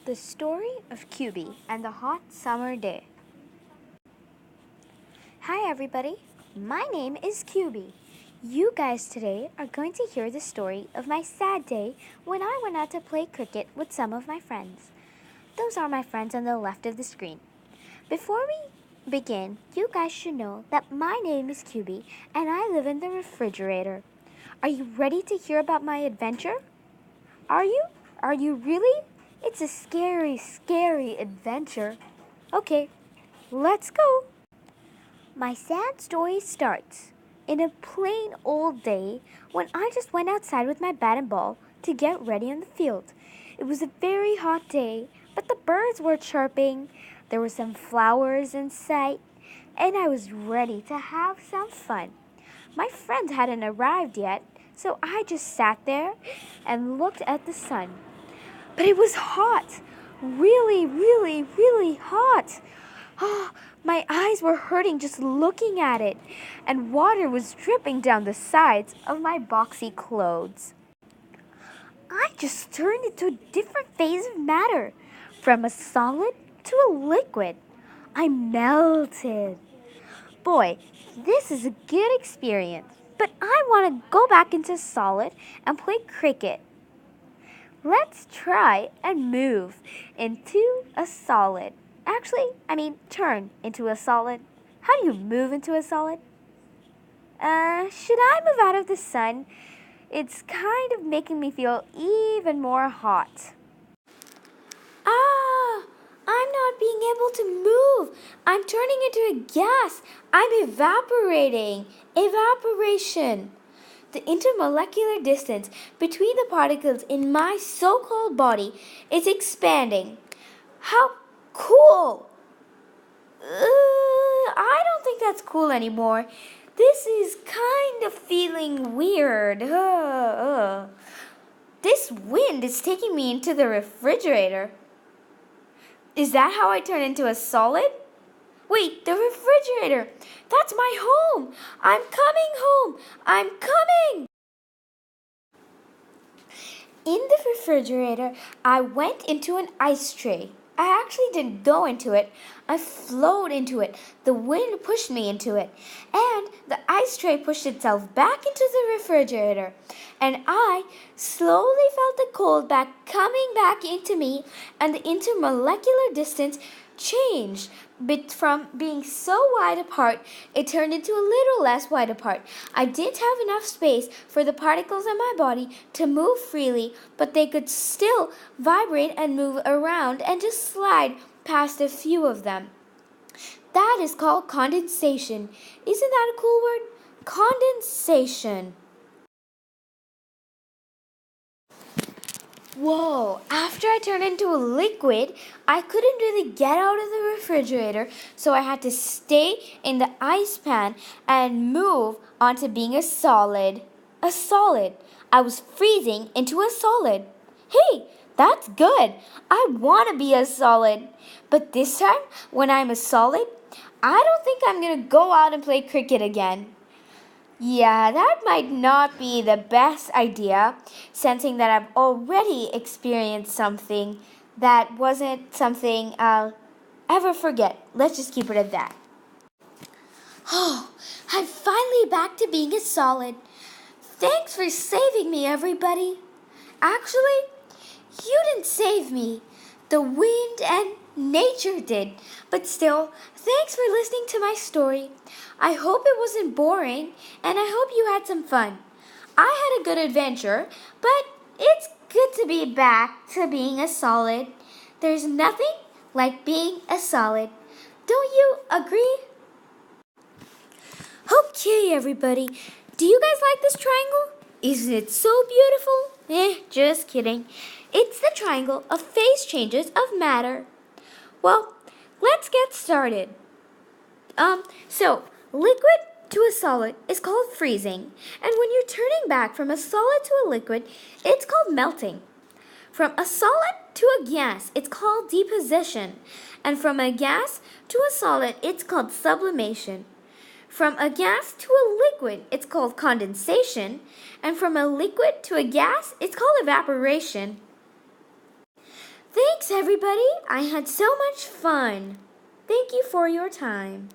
The story of QB and the hot summer day. Hi everybody, my name is QB. You guys today are going to hear the story of my sad day when I went out to play cricket with some of my friends. Those are my friends on the left of the screen. Before we begin, you guys should know that my name is QB and I live in the refrigerator. Are you ready to hear about my adventure? Are you? Are you really? It's a scary, scary adventure. Okay, let's go. My sad story starts in a plain old day when I just went outside with my bat and ball to get ready on the field. It was a very hot day, but the birds were chirping, there were some flowers in sight, and I was ready to have some fun. My friends hadn't arrived yet, so I just sat there and looked at the sun. But it was hot, really, really, really hot. Oh, my eyes were hurting just looking at it, and water was dripping down the sides of my boxy clothes. I just turned into a different phase of matter, from a solid to a liquid. I melted. Boy, this is a good experience, but I want to go back into solid and play cricket. Let's try and move into a solid. Turn into a solid. How do you move into a solid? Should I move out of the sun? It's kind of making me feel even more hot. I'm not being able to move. I'm turning into a gas. I'm evaporating. Evaporation. The intermolecular distance between the particles in my so-called body is expanding. How cool! I don't think that's cool anymore. This is kind of feeling weird. This wind is taking me into the refrigerator. Is that how I turn into a solid? Wait, the refrigerator! That's my home! I'm coming home! I'm coming! In the refrigerator, I went into an ice tray. I actually didn't go into it. I flowed into it. The wind pushed me into it. And the ice tray pushed itself back into the refrigerator. And I slowly felt the cold back coming back into me, and the intermolecular distance changed. From being so wide apart, it turned into a little less wide apart. I didn't have enough space for the particles in my body to move freely, but they could still vibrate and move around and just slide past a few of them. That is called condensation. Isn't that a cool word? Condensation. Whoa, after I turned into a liquid, I couldn't really get out of the refrigerator, so I had to stay in the ice pan and move on to being a solid. A solid. I was freezing into a solid. Hey, that's good. I want to be a solid. But this time, when I'm a solid, I don't think I'm going to go out and play cricket again. Yeah, that might not be the best idea, sensing that I've already experienced something that wasn't something I'll ever forget. Let's just keep it at that. Oh, I'm finally back to being a solid. Thanks for saving me, everybody. Actually, you didn't save me. The wind and nature did. But still, thanks for listening to my story. I hope it wasn't boring, and I hope you had some fun. I had a good adventure, but it's good to be back to being a solid. There's nothing like being a solid. Don't you agree? Okay, everybody. Do you guys like this triangle? Isn't it so beautiful? Just kidding. It's the triangle of phase changes of matter. Well, let's get started. Liquid to a solid is called freezing. And when you're turning back from a solid to a liquid, it's called melting. From a solid to a gas, it's called deposition. And from a gas to a solid, it's called sublimation. From a gas to a liquid, it's called condensation. And from a liquid to a gas, it's called evaporation. Thanks Thanks, everybody. I had so much fun. Thank you for your time.